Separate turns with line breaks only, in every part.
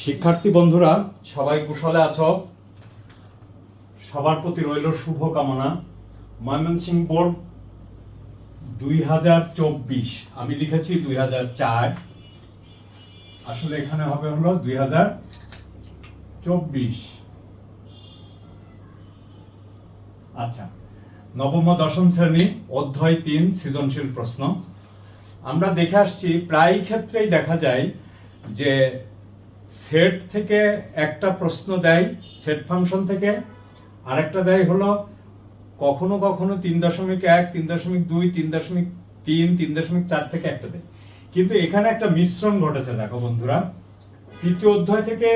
শিক্ষার্থী বন্ধুরা সবাই কুশলে আছো? সবার প্রতি রইল শুভ কামনা। ময়মনসিংহ বোর্ড 2024, আমি লিখেছি 2004, আসলে এখানে হবে হলো 2024। আচ্ছা, নবম ও দশম শ্রেণী অধ্যায় 3 সৃজনশীল প্রশ্ন। আমরা দেখে আসছি প্রায় ক্ষেত্রেই দেখা যায় যে সেট থেকে একটা প্রশ্ন দেয়, সেট ফাংশন থেকে আরেকটা দেয় হলো কখনো কখনো 3.1, 3.2, 3.3, 3.4 থেকে একটা দেয়। কিন্তু এখানে একটা মিশ্রণ ঘটেছে। দেখো বন্ধুরা, তৃতীয় অধ্যায় থেকে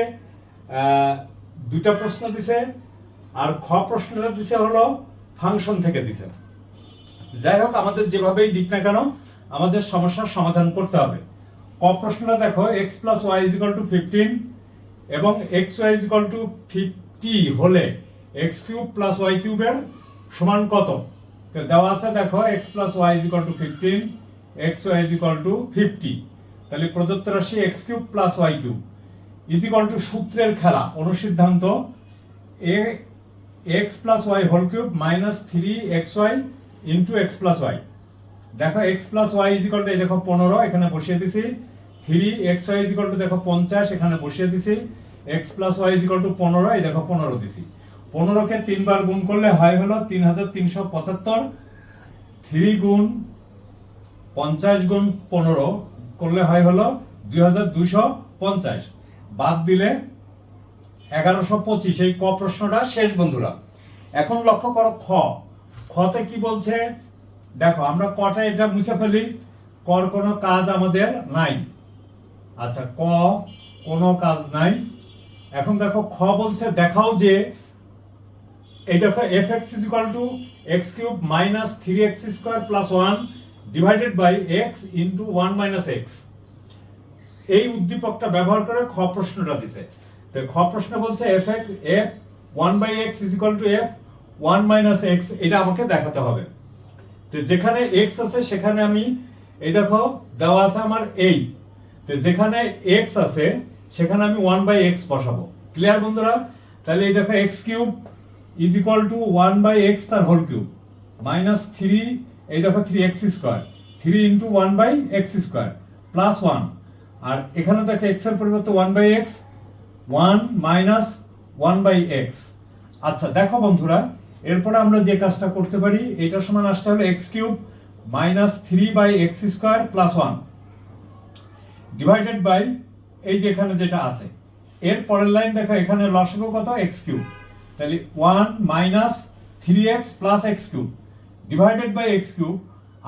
দুটা প্রশ্ন দিছে, আর খ প্রশ্নটা দিছে হলো ফাংশন থেকে দিছে। যাই হোক, আমাদের যেভাবেই দিক না কেন আমাদের সমস্যার সমাধান করতে হবে। ক প্রশ্নটা দেখো, x + y = 15 এবং xy = 50 হলে x³ + y³ এর সমান কত? তো দেওয়া আছে, দেখো x + y = 15, xy = 50। তাহলে প্রদত্ত রাশি x³ + y³ = সূত্রের খেলা, অনুসিদ্ধান্ত x + y³ - 3xy × x + y। দেখো x + y = এই দেখো 15, এখানে বসিয়ে দিছি। 3xy = দেখো 50, এখানে বসিয়ে দিছি। x + y = 15, এই দেখো 15 দিছি। 15 কে 3 বার গুণ করলে হয় হলো 3375। 3 গুণ 50 গুণ 15 করলে হয় হলো 2250, বাদ দিলে 1125। এই ক প্রশ্নটা শেষ বন্ধুরা। এখন লক্ষ্য করো খতে কি বলছে। দেখো আমরা কটা এটা মুছে ফেলি, কর কোনো কাজ আমাদের নাই। আচ্ছা, ক কোনো কাজ নাই। এখন দেখো খ বলছে দেখাও যে, এই দেখো fx = x³ - 3x² + 1 / x × 1 - x। এই উদ্দীপকটা ব্যবহার করে খ প্রশ্নটা দিছে। তো খ প্রশ্ন বলছে f 1/x = f 1 - x, এটা আমাকে দেখাতে হবে। তো যেখানে x আছে সেখানে আমি, এই দেখো দেওয়া আছে আমার এই, তো যেখানে x আছে সেখানে আমি 1/x বসাবো। ক্লিয়ার বন্ধুরা? তাহলে এই দেখো x³ = 1/x তার হোল কিউব - 3, এই দেখো 3x², 3 × 1/x² + 1, আর এখানে দেখো x এর পরিবর্তে 1/x, 1 - 1/x। আচ্ছা দেখো বন্ধুরা, এরপর আমরা যে কাজটা করতে পারি, এটা সমান আসতে হলো x³ - 3/x² + 1 এই যে এখানে যেটা আছে এর পরের লাইন দেখো, এখানে লসাগু কত? x³। তাহলে 1 - 3x + x³ / x³,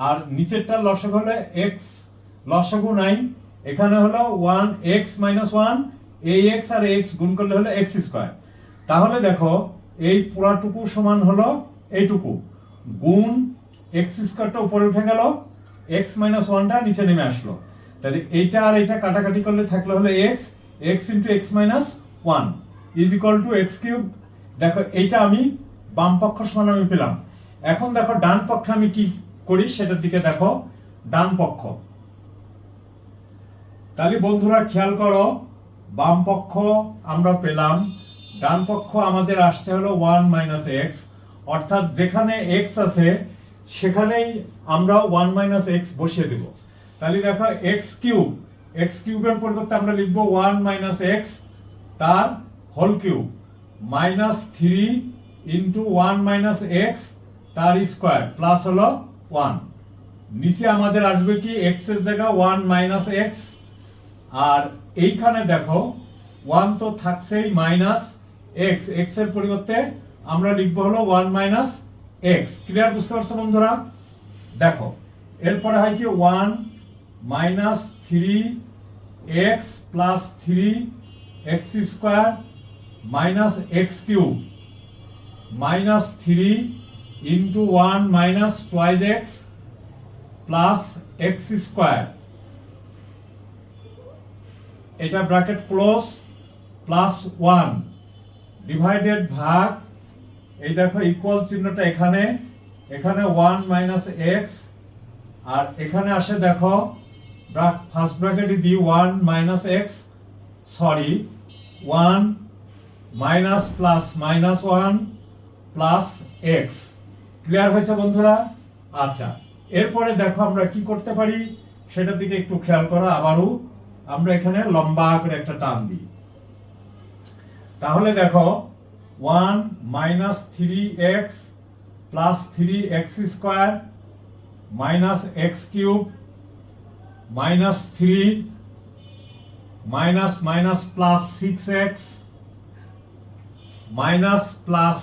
আর নিচেরটা লসাগু হলো x, লসাগু নাই, এখানে হলো 1x - 1, এই x আর x গুণ করলে হলো x²। তাহলে দেখো এই পুরাটুকু সমান হলো এইটুকু, গুণ x² উপরে উঠে গেল, x - 1টা নিচে নেমে আসলো। তাহলে এইটা আর এটা কাটাকাটি করলে থাকলো হলো x × x - 1 = x³। দেখো এইটা আমি বাম পক্ষ সমান আমি পেলাম। এখন দেখো ডান পক্ষে আমি কি করি সেটার দিকে দেখো, ডান পক্ষ। তাহলে বন্ধুরা খেয়াল করো, বাম পক্ষ আমরা পেলাম, ডান পক্ষ আমাদের আসছে হলো 1 - x, অর্থাৎ যেখানে x আছে সেখানেই আমরা 1 - x বসিয়ে দেব। তাহলে দেখো x³ এর পরিবর্তে আমরা লিখব 1 - x তার হোল কিউব -3 × 1 - x তার স্কয়ার প্লাস হলো 1। নিচে আমাদের আসবে কি, x এর জায়গা 1 - x, আর এইখানে দেখো 1 তো থাকছেই -x, x এর পরিবর্তে আমরা লিখব হলো 1 - x। ক্লিয়ার? বুঝতে পারছো বন্ধুরা? দেখো এরপরে হয় কি, 1 - 3x + 3x² - x³ -3 × 1 - 2x + x², এটা ব্র্যাকেট ক্লোজ, প্লাস 1 ডিভাইডেড ভাগ, এই দেখো ইকুয়াল চিহ্নটা এখানে, এখানে 1 - x, আর এখানে আসে দেখো ফার্স্ট ব্র্যাকেটে দিই 1 - x, sorry one minus plus minus one plus x. Clear হয়েছে বন্ধুরা? আচ্ছা, এরপরে দেখো আমরা কি করতে পারি সেটার দিকে একটু খেয়াল করো। আবারও আমরা এখানে লম্বা করে একটা টান দিই। তাহলে দেখো one minus three x plus three x square minus x cube minus three minus minus plus six x minus plus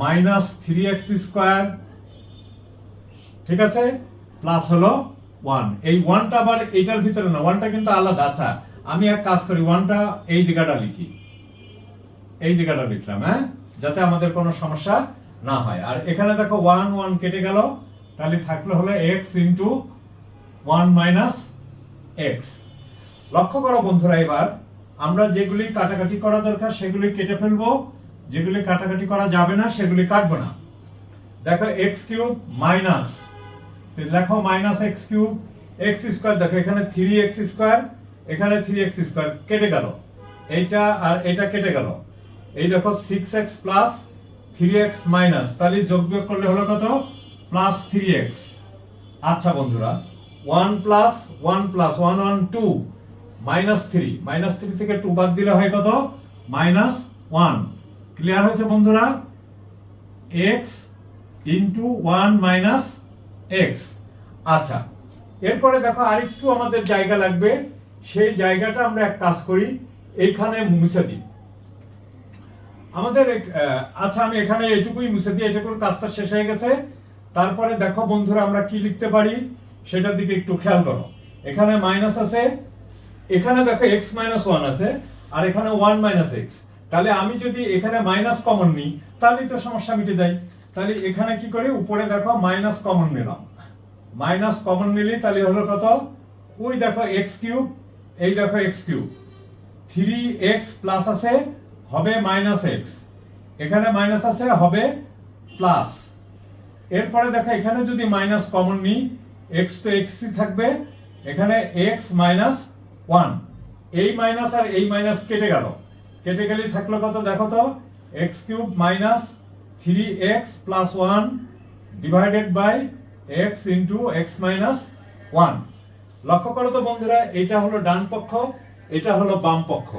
minus three x square, ঠিক আছে, প্লাস হলো ওয়ান। এই ওয়ানটা আবার এটার ভিতরে না, ওয়ানটা কিন্তু আলাদা। আচ্ছা, আমি এক কাজ করি, ওয়ানটা এই জায়গাটা লিখি, এই জায়গাটা লিখলাম, হ্যাঁ, যাতে আমাদের কোনো সমস্যা না হয়। আর এখানে দেখো ওয়ান ওয়ান কেটে গেল, তাহলে থাকলো হলো x into one minus x. লক্ষ্য করো বন্ধুরা, এবার আমরা যেগুলি কাটাকাটি করা দরকার সেগুলি কেটে ফেলবো, যেগুলি কাটাকাটি করা যাবে না সেগুলি কাটবো না। দেখো এক্স কিউব মাইনাস, দেখো minus x cube, x square, দেখো এখানে থ্রি এক্স স্কোয়ার, এখানে থ্রি এক্স স্কোয়ার কেটে গেল, এইটা আর এটা কেটে গেল। এই দেখো six x plus three x minus, তাহলে যোগ বিয়োগ করলে হলো কত? Plus three x. আচ্ছা বন্ধুরা, one plus one plus one one two minus three থেকে টু বাদ দিলে হয় কত? Minus one. ক্লিয়ার হয়েছে বন্ধুরা? X into one minus x. আচ্ছা, এরপরে দেখো আরেকটু আমাদের জায়গা লাগবে, সেই জায়গাটা আমরা এক কাজ করি, এইখানে মুছে দিই আমাদের। আচ্ছা, আমি এখানে এটুকুই মুছে দিই, এটুকুর কাজটা শেষ হয়ে গেছে। তারপরে দেখো বন্ধুরা আমরা কি লিখতে পারি সেটার দিকে একটু খেয়াল করো। এখানে মাইনাস আছে, এখানে দেখো এক্স মাইনাস ওয়ান আছে, আর এখানে ওয়ান মাইনাস এক্স। তাহলে আমি যদি এখানে মাইনাস কমন নিই তাহলে তো সমস্যা মিটে যায়। তাহলে এখানে কি করি, উপরে দেখো মাইনাস কমন নিলাম, মাইনাস কমন নিলে তাহলে হলো কত? ওই দেখো এক্স কিউব, এই দেখো x cube, three x plus আছে হবে মাইনাস এক্স, এখানে মাইনাস আছে হবে প্লাস। এরপরে দেখো এখানে যদি মাইনাস কমন নিই, এক্স তো এক্সই থাকবে, এখানে এক্স মাইনাস ওয়ান, এই মাইনাস আর এই মাইনাস কেটে গেল, কেটে গেলে থাকলো কত দেখো তো? X cube minus three x plus one divided by x into x minus one. লক্ষ্য করো তো বন্ধুরা, এটা হলো ডান পক্ষ, এটা হলো বাম পক্ষ।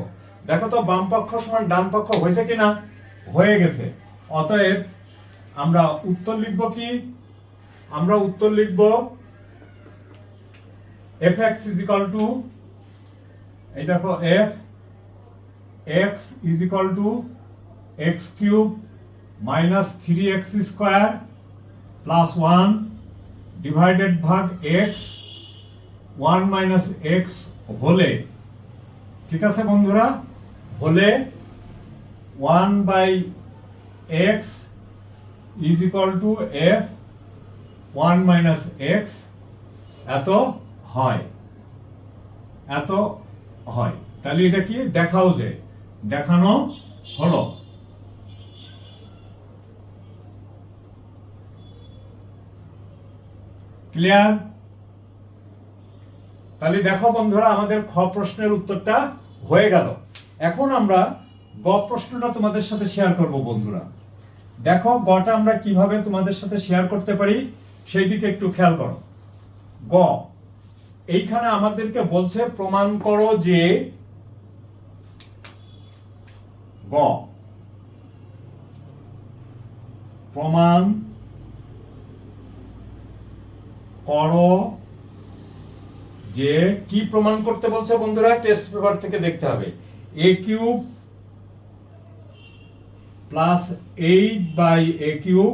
দেখো তো বাম পক্ষ সমান ডান পক্ষ হয়েছে কিনা? হয়ে গেছে। অতএব আমরা উত্তর লিখব কি? আমরা উত্তর লিখব fx is equal to, এই দেখো f x is equal to x cube minus 3x square plus 1 divided ভাগ x 1 minus x হলে, ঠিক আছে বন্ধুরা, হলে 1 by x is equal to f 1 minus x এত হয়, এত হয়। তাহলে এটা কি দেখাও, যে দেখানো হলো। ক্লিয়ার? তাহলে দেখো বন্ধুরা, আমাদের খ প্রশ্নের উত্তরটা হয়ে গেল। এখন আমরা গ প্রশ্নটা তোমাদের সাথে শেয়ার করব বন্ধুরা। দেখো গটা আমরা কিভাবে তোমাদের সাথে শেয়ার করতে পারি সেই দিকে একটু খেয়াল করো। গ, এইখানে আমাদেরকে বলছে প্রমাণ করো যে, গ প্রমাণ করো যে, কি প্রমাণ করতে বলছে বন্ধুরা? টেস্ট পেপার থেকে দেখতে হবে। A cube plus 8 by A cube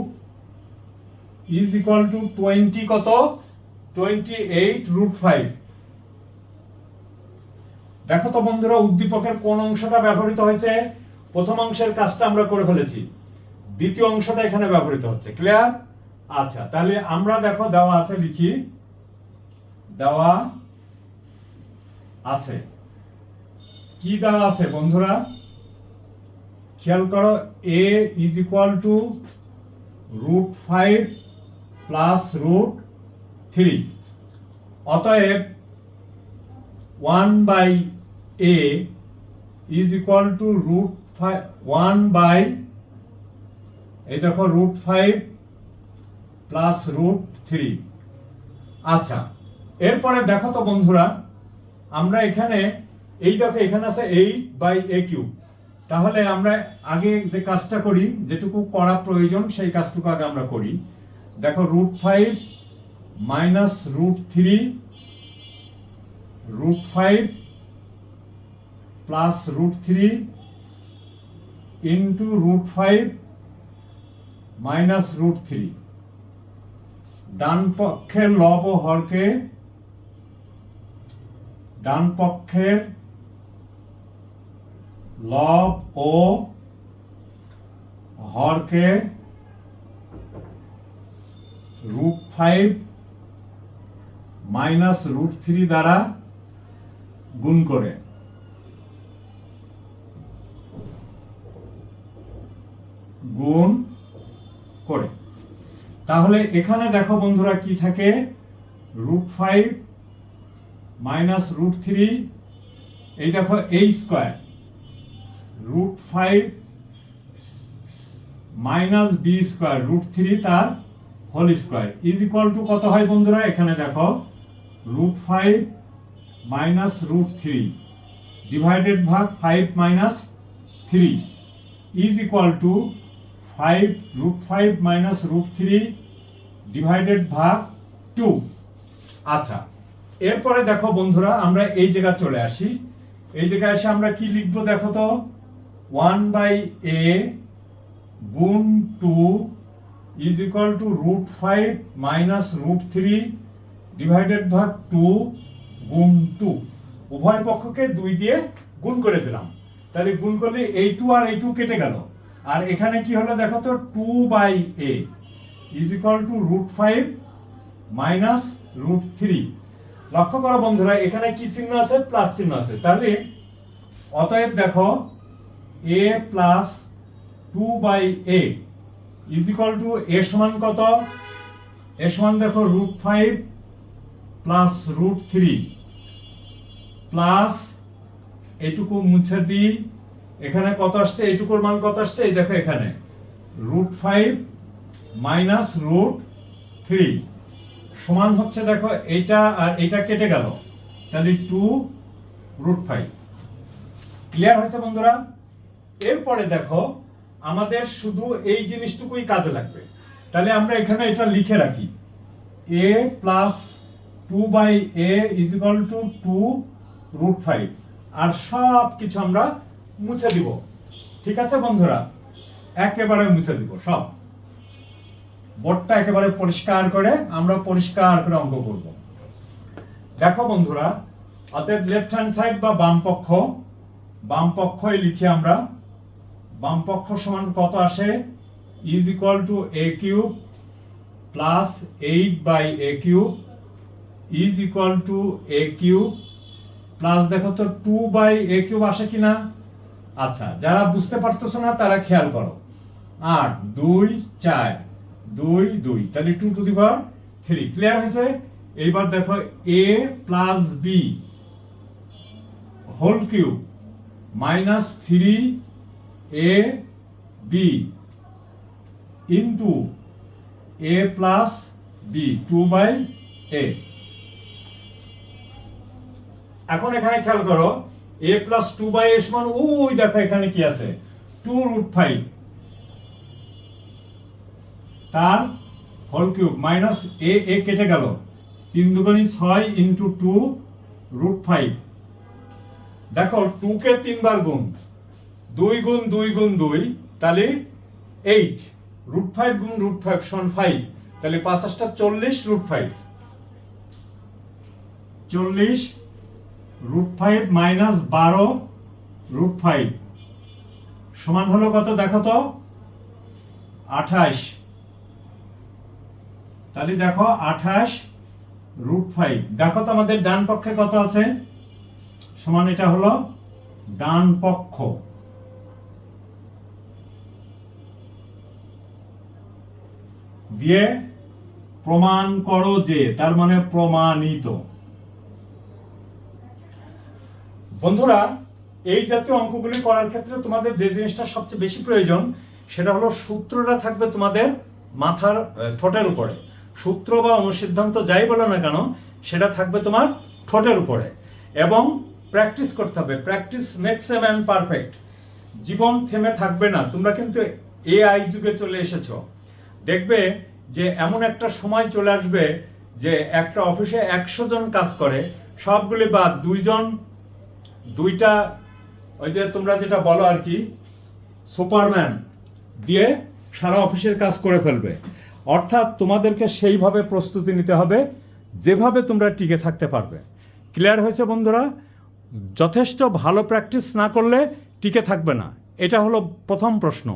is equal to 20 কত? 28 রুট 5। দেখো তো বন্ধুরা, উদ্দীপকের কোন অংশটা ব্যবহৃত হয়েছে? প্রথম অংশের কাজটা আমরা করে ফেলেছি, দ্বিতীয় অংশটা এখানে ব্যবহৃত হচ্ছে। ক্লিয়ার? আচ্ছা, তাহলে আমরা দেখো দেওয়া আছে, লিখি, দেওয়া আছে, কি দেওয়া আছে বন্ধুরা? খেয়াল করো, a is equal to root 5 প্লাস রুট 3। অতএব 1 by a is equal to √1 by এই দেখো √5 প্লাস √3। আচ্ছা, এরপরে দেখো তো বন্ধুরা, আমরা এখানে এই দেখো এখানে আছে 8/a³। তাহলে আমরা আগে যে কাজটা করি, যেটুকু করা প্রয়োজন সেই কাজটুকু আগে আমরা করি। দেখো √5 মাইনাস √3 √5 প্লাস √3 ইন্টু √5 মাইনাস √3। ডান পক্ষের লব ও হরকে ডান পক্ষের লব ও হরকে √5 মাইনাস √3 দ্বারা গুণ করে তাহলে এখানে দেখো বন্ধুরা কি থাকে, √5 মাইনাস √3, এই দেখো a², √5 মাইনাস b² √3 তার whole square is equal to কত হয় বন্ধুরা? এখানে দেখো √5 মাইনাস √3 ডিভাইডেড ভাগ 5 minus 3 is equal two √5 minus √3 divided ভাগ 2। আচ্ছা, এরপরে দেখো বন্ধুরা আমরা এই জায়গা চলে আসি। এই জায়গায় এসে আমরা কি লিখবো দেখো তো, 1/a গুণ 2 is equal two √5 minus √3 divided ভাগ 2 গুণ 2। উভয় পক্ষকে 2 দিয়ে গুণ করে দিলাম। তাহলে গুণ করলে এই 2 আর এই 2 কেটে গেল। আর এখানে কি হলো দেখো তো, 2/a is equal two √5 minus √3। লক্ষ্য করো বন্ধুরা, এখানে কি চিহ্ন আছে? প্লাস চিহ্ন আছে। তাহলে অতএব দেখো a plus 2/a is equal two a সমান কত? a সমান দেখো √5 প্লাস √3 প্লাস এইটুকু মুছে দিই। এখানে কত আসছে? এইটুকুর মান কত আসছে? এই দেখো এখানে √5 মাইনাস √3 সমান হচ্ছে দেখো এইটা আর এইটা কেটে গেল, তাহলে 2√5। ক্লিয়ার হয়েছে বন্ধুরা? এরপরে দেখো আমাদের শুধু এই জিনিসটুকুই কাজে লাগবে। তাহলে আমরা এখানে এটা লিখে রাখি, a plus 2/a is equal two 2√5, আর সব কিছু আমরা মুছে দিব। ঠিক আছে বন্ধুরা? একেবারে মুছে দিব সব। বোর্ডটা একেবারে পরিষ্কার করে আমরা পরিষ্কার করে অঙ্ক করব। দেখো বন্ধুরা, অতএব লেফট হ্যান্ড সাইড বা বাম পক্ষই লিখি আমরা। বাম পক্ষ সমান কত আসে? Is equal two a³ plus 8/a³ is equal two a³ plus দেখো তো 2/a³ আসে কিনা। আচ্ছা, যারা বুঝতে পারতেছো না তারা খেয়াল করো। 8 2 4 2 2, তাহলে 2⁻3। ক্লিয়ার হয়েছে? এইবার দেখো a plus b whole cube minus 3ab into a plus b 2/a। এখন এখানে খেয়াল করো, a প্লাস 2/a সমান ওই দেখো এখানে কি আছে, 2√5 তার হোল কিউব মাইনাস a কেটে গেল, 3 দুগুণী 6 ইন্টু 2√5। দেখো 2 কে 3 বার গুণ, 2 গুণ 2 গুণ 2, তাহলে 8, √5 গুণ √5 সমান 5, তাহলে 5 8 40 √5, 40 √5 মাইনাস 12 √5 সমান হলো কত দেখো তো, 28। তাহলে দেখো 28 √5। দেখো তো আমাদের ডান পক্ষে কত আছে, সমান এটা হলো ডান পক্ষ। দিয়ে প্রমাণ করো যে, তার মানে প্রমাণিত। বন্ধুরা এই জাতীয় অঙ্কগুলি করার ক্ষেত্রে তোমাদের যে জিনিসটা সবচেয়ে বেশি প্রয়োজন সেটা হলো সূত্রটা থাকবে তোমাদের মাথার ঠোঁটের উপরে। সূত্র বা অনুসিদ্ধান্ত যাই বলো না কেন সেটা থাকবে তোমার ঠোঁটের উপরে, এবং প্র্যাকটিস করতে হবে। Practice makes a man perfect. জীবন থেমে থাকবে না। তোমরা কিন্তু এআই যুগে চলে এসেছো। দেখবে যে এমন একটা সময় চলে আসবে যে একটা অফিসে 100 জন কাজ করে, সবগুলি বাদ দুইটা ওই যে তোমরা যেটা বলো আর কি সুপারম্যান দিয়ে সারা অফিসের কাজ করে ফেলবে। অর্থাৎ তোমাদেরকে সেইভাবে প্রস্তুতি নিতে হবে যেভাবে তোমরা টিকে থাকতে পারবে। ক্লিয়ার হয়েছে বন্ধুরা? যথেষ্ট ভালো প্র্যাকটিস না করলে টিকে থাকবে না, এটা হলো প্রথম প্রশ্ন।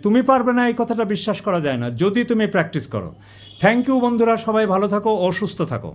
তুমি পারবে না এই কথাটা বিশ্বাস করা যায় না যদি তুমি প্র্যাকটিস করো। থ্যাংক ইউ বন্ধুরা, সবাই ভালো থাকো ও সুস্থ থাকো।